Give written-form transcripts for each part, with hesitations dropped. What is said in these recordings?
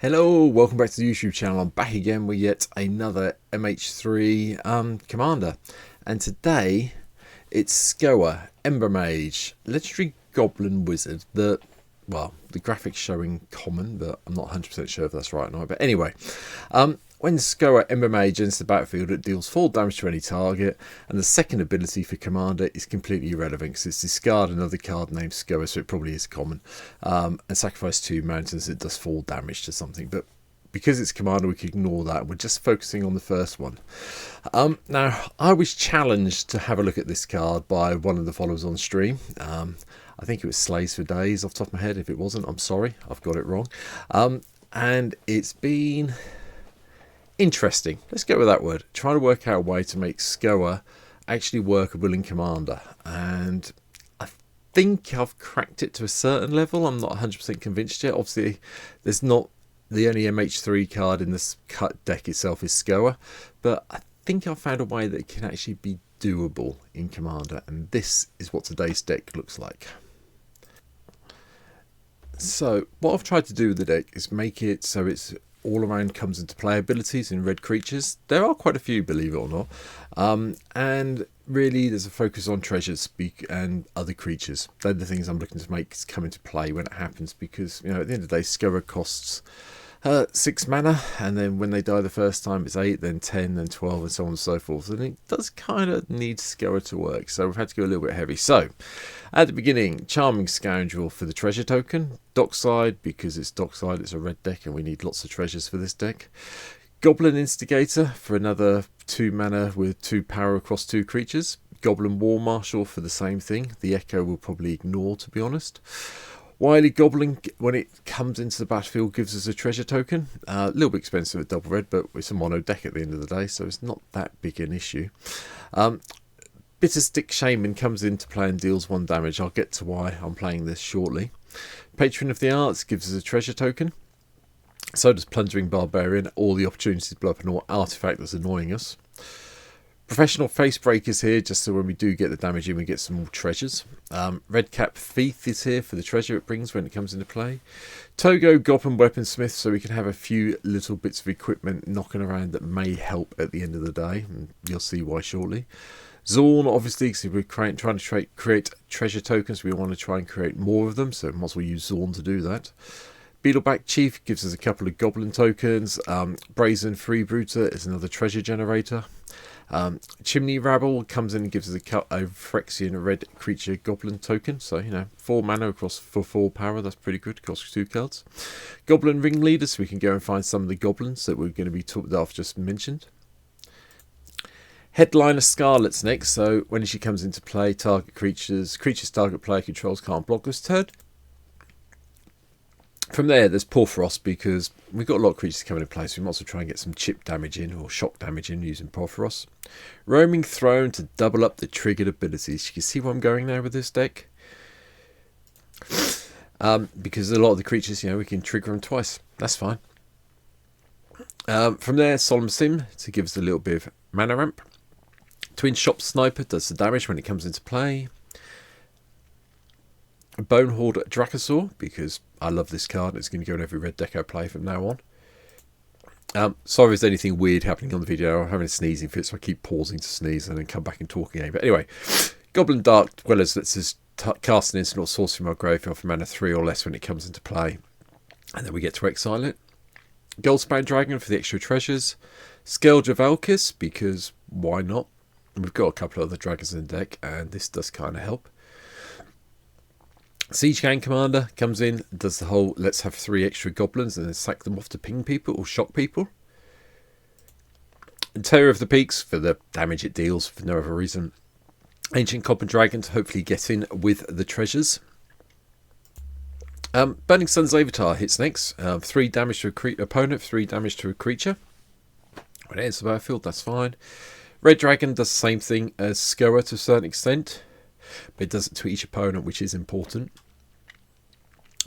Hello, welcome back to the YouTube channel. I'm back again with yet another MH3 commander, and today it's Skoa, Embermage, legendary goblin wizard. The graphics showing common, but I'm not 100% sure if that's right or not. But anyway, when Skoa Embermage enters the battlefield, it deals 4 damage to any target, and the second ability for commander is completely irrelevant because it's discard another card named Skoa, so it probably is common, and sacrifice 2 mountains. It does 4 damage to something, but because it's commander, we can ignore that. We're just focusing on the first one. Now, I was challenged to have a look at this card by one of the followers on stream. I think it was Slays for Days off the top of my head. If it wasn't, I'm sorry, I've got it wrong. And it's been interesting. Let's go with that word. Trying to work out a way to make Skoa actually workable in commander. And I think I've cracked it to a certain level. I'm not 100% convinced yet. Obviously, there's not the only MH3 card in this cut deck itself is Skoa, but I think I've found a way that it can actually be doable in commander, and this is what today's deck looks like. So what I've tried to do with the deck is make it so it's all around comes into play abilities in red creatures. There are quite a few, believe it or not, and really there's a focus on treasures and other creatures. They're the things I'm looking to make come into play when it happens, because at the end of the day, Skoa costs 6 mana, and then when they die the first time it's 8, then 10, then 12, and so on and so forth. And it does kind of need Skoa to work, so we've had to go a little bit heavy. So at the beginning, Charming Scoundrel for the treasure token, Dockside because it's Dockside, it's a red deck and we need lots of treasures for this deck. Goblin Instigator for another 2 mana with 2 power across 2 creatures. Goblin War Marshal for the same thing. The Echo will probably ignore, to be honest. Wily Goblin, when it comes into the battlefield, gives us a treasure token. A little bit expensive at double red, but it's a mono deck at the end of the day, so it's not that big an issue. Bitterstick Shaman comes into play and deals 1 damage. I'll get to why I'm playing this shortly. Patron of the Arts gives us a treasure token. So does Plundering Barbarian, all the opportunities to blow up an artifact that's annoying us. Professional Facebreakers here, just so when we do get the damage in, we get some more treasures. Redcap Thief is here for the treasure it brings when it comes into play. Togo Goblin Weaponsmith, so we can have a few little bits of equipment knocking around that may help at the end of the day, and you'll see why shortly. Zorn, obviously, because we're trying to create treasure tokens, we want to try and create more of them, so we might as well use Zorn to do that. Beetleback Chief gives us a couple of goblin tokens. Brazen Freebooter is another treasure generator. Chimney Rabble comes in and gives us a Phyrexian red creature goblin token. So, 4 mana across for 4 power. That's pretty good. Costs 2 cards. Goblin Ringleader, so we can go and find some of the goblins that we're going to be that I've just mentioned. Headliner Scarlet's next. So when she comes into play, creatures target player controls can't block this turn. From there, there's Porphyros, because we've got a lot of creatures coming in play, so we might as well try and get some chip damage in, or shock damage in, using Porphyros. Roaming Throne to double up the triggered abilities. You can see where I'm going now with this deck. Because a lot of the creatures, we can trigger them twice. That's fine. From there, Solemn Sim to give us a little bit of mana ramp. Twin Shop Sniper does the damage when it comes into play. Bonehorde Dracosaur, because I love this card. It's going to go in every red deck I play from now on. Sorry if there's anything weird happening on the video. I'm having a sneezing fit, so I keep pausing to sneeze and then come back and talk again. But anyway, Goblin Dark Dwellers lets us cast an instant or sorcery from our graveyard for mana 3 or less when it comes into play. And then we get to exile it. Goldspan Dragon for the extra treasures. Scourge of Alkis, because why not? We've got a couple of other dragons in the deck, and this does kind of help. Siege Gang Commander comes in, does the whole let's have 3 extra goblins and then sack them off to ping people or shock people. And Terror of the Peaks for the damage it deals for no other reason. Ancient Copper Dragon to hopefully get in with the treasures. Burning Sun's Avatar hits next. 3 damage to a opponent, 3 damage to a creature. When it enters the battlefield, that's fine. Red Dragon does the same thing as Skoa to a certain extent, but it does it to each opponent, which is important.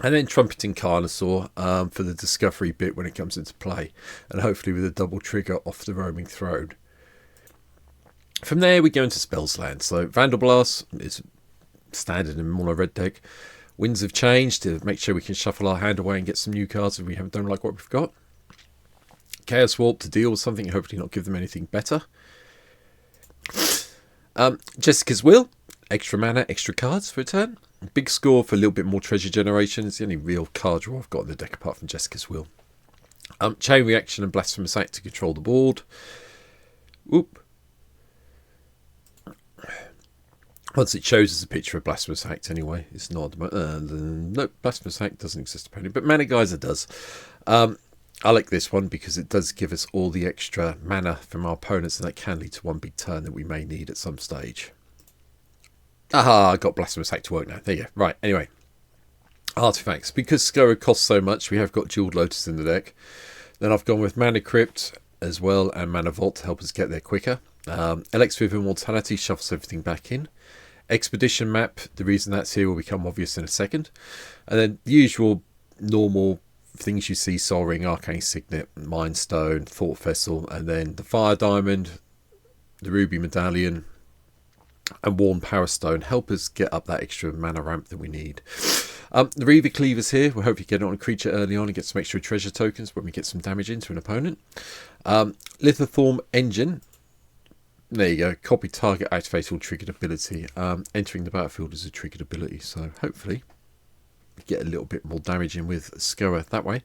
And then Trumpeting Carnosaur for the discovery bit when it comes into play, and hopefully with a double trigger off the Roaming Throne. From there we go into Spells Land. So Vandal Blast is standard in mono red deck. Winds of Change to make sure we can shuffle our hand away and get some new cards if we don't like what we've got. Chaos Warp to deal with something, hopefully not give them anything better. Jessica's Will, extra mana, extra cards for a turn. Big Score for a little bit more treasure generation. It's the only real card draw I've got in the deck apart from Jessica's Will. Chain Reaction and Blasphemous Act to control the board. Oop. Once it shows us a picture of Blasphemous Act anyway. It's not. No, Blasphemous Act doesn't exist apparently, but Mana Geyser does. I like this one because it does give us all the extra mana from our opponents, and that can lead to one big turn that we may need at some stage. Aha, I got Blasphemous Act to work now. There you go. Right, anyway. Artifacts. Because Skoa costs so much, we have got Jeweled Lotus in the deck. Then I've gone with Mana Crypt as well and Mana Vault to help us get there quicker. Elixir of Immortality shuffles everything back in. Expedition Map, the reason that's here will become obvious in a second. And then the usual normal things you see: Soul Ring, Arcane Signet, Mind Stone, Thought Vessel, and then the Fire Diamond, the Ruby Medallion, and Worn Power Stone help us get up that extra mana ramp that we need. The Reaver Cleaver's here. We'll hopefully get it on a creature early on and get some extra treasure tokens when we get some damage into an opponent. Lithothorm Engine. There you go. Copy target, activate all triggered ability. Entering the battlefield is a triggered ability, so hopefully we get a little bit more damage in with Skoa that way.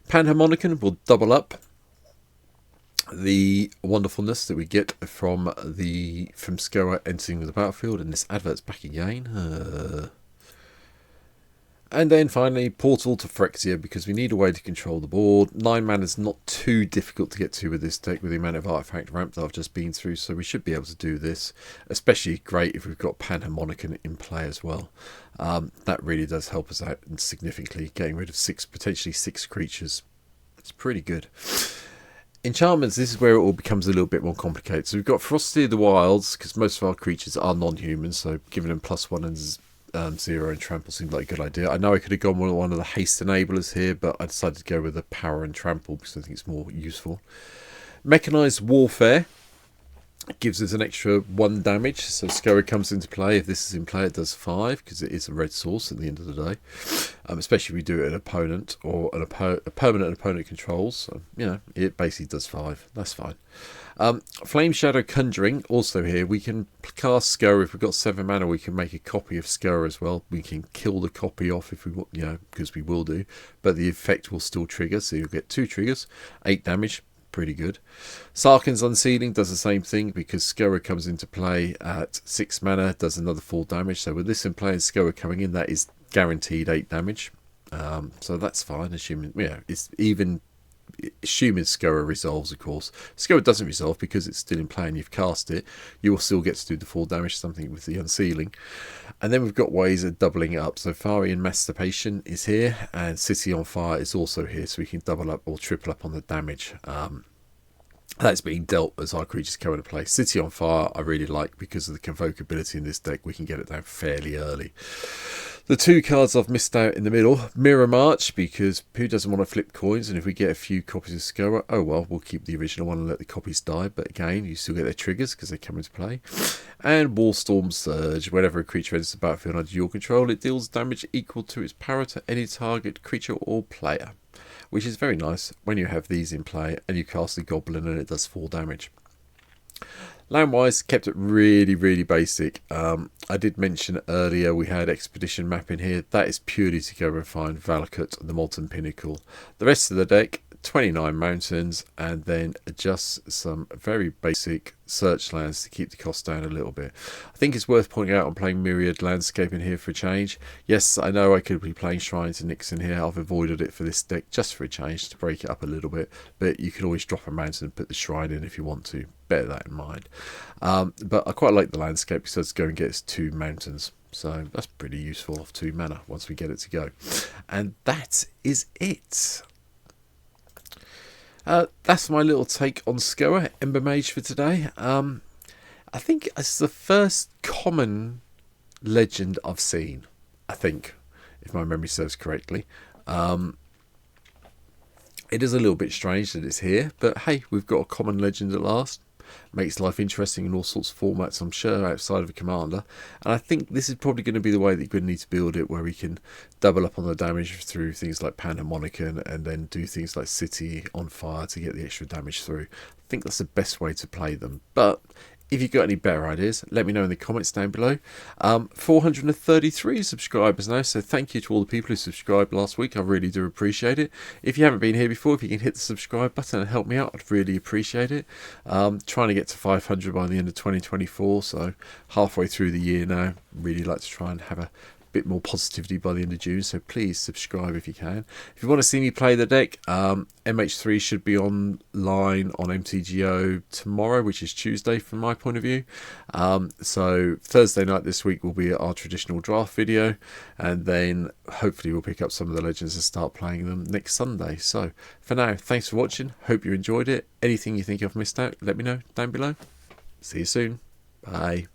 Panharmonicon will double up the wonderfulness that we get from Skoa entering the battlefield, and this advert's back again. And then finally, Portal to Phyrexia, because we need a way to control the board. 9 mana is not too difficult to get to with this deck, with the amount of artifact ramp that I've just been through, so we should be able to do this. Especially great if we've got Panharmonicon in play as well. That really does help us out significantly, getting rid of potentially six creatures. It's pretty good. Enchantments, this is where it all becomes a little bit more complicated. So we've got Ferocity of the Wilds, because most of our creatures are non-human, so giving them +1 and 0 and Trample seemed like a good idea. I know I could have gone with one of the haste enablers here, but I decided to go with the Power and Trample because I think it's more useful. Mechanized Warfare gives us an extra 1 damage, so Skoa comes into play. If this is in play, it does 5 because it is a red source at the end of the day. Especially if we do it an opponent or a permanent opponent controls. So, you know, it basically does 5. That's fine. Flame Shadow Conjuring, also here. We can cast Skoa. If we've got 7 mana, we can make a copy of Skoa as well. We can kill the copy off if we want, you know, because we will do. But the effect will still trigger, so you'll get 2 triggers, 8 damage. Pretty good. Sarkhan's Unsealing does the same thing because Skoa comes into play at 6 mana, does another 4 damage. So with this in play and Skoa coming in, that is guaranteed 8 damage. So that's fine, assuming, yeah, it's even assuming Skoa resolves, of course. Skoa doesn't resolve because it's still in play and you've cast it. You will still get to do the 4 damage, something with the Unsealing. And then we've got ways of doubling it up. So Farian Masturbation is here, and City on Fire is also here, so we can double up or triple up on the damage. That's being dealt as our creatures come into play. City on Fire I really like because of the convoke ability in this deck. We can get it down fairly early. The 2 cards I've missed out in the middle, Mirror March, because who doesn't want to flip coins? And if we get a few copies of Skoa, oh well, we'll keep the original one and let the copies die. But again, you still get their triggers because they come into play. And Wallstorm Surge. Whenever a creature enters the battlefield under your control, it deals damage equal to its power to any target creature or player, which is very nice when you have these in play and you cast a Goblin and it does 4 damage. Land-wise, kept it really, really basic. I did mention earlier we had Expedition Map in here. That is purely to go and find Valakut and the Molten Pinnacle. The rest of the deck, 29 mountains, and then just some very basic search lands to keep the cost down a little bit. I think it's worth pointing out I'm playing Myriad Landscape in here for a change. Yes, I know I could be playing Shrines and Nyx in here. I've avoided it for this deck just for a change to break it up a little bit, but you can always drop a mountain and put the Shrine in if you want to. Bear that in mind. But I quite like the Landscape because let's go and get us 2 mountains. So that's pretty useful off 2 mana once we get it to go. And that is it. That's my little take on Skoa, Embermage for today. I think it's the first common legend I've seen, I think, if my memory serves correctly. It is a little bit strange that it's here, but hey, we've got a common legend at last. makes life interesting in all sorts of formats, I'm sure, outside of a commander. And I think this is probably going to be the way that you're going to need to build it, where we can double up on the damage through things like Pandemonic and then do things like City on Fire to get the extra damage through. I think that's the best way to play them. But if you've got any better ideas, let me know in the comments down below. 433 subscribers now, so thank you to all the people who subscribed last week. I really do appreciate it. If you haven't been here before, if you can hit the subscribe button and help me out, I'd really appreciate it. Trying to get to 500 by the end of 2024, so halfway through the year now. Really like to try and have a bit more positivity by the end of June, so please subscribe if you can. If you want to see me play the deck, MH3 should be online on MTGO tomorrow, which is Tuesday from my point of view. So Thursday night this week will be our traditional draft video, and then hopefully we'll pick up some of the legends and start playing them next Sunday. So for now, thanks for watching, hope you enjoyed it. Anything you think I've missed out, let me know down below. See you soon, bye.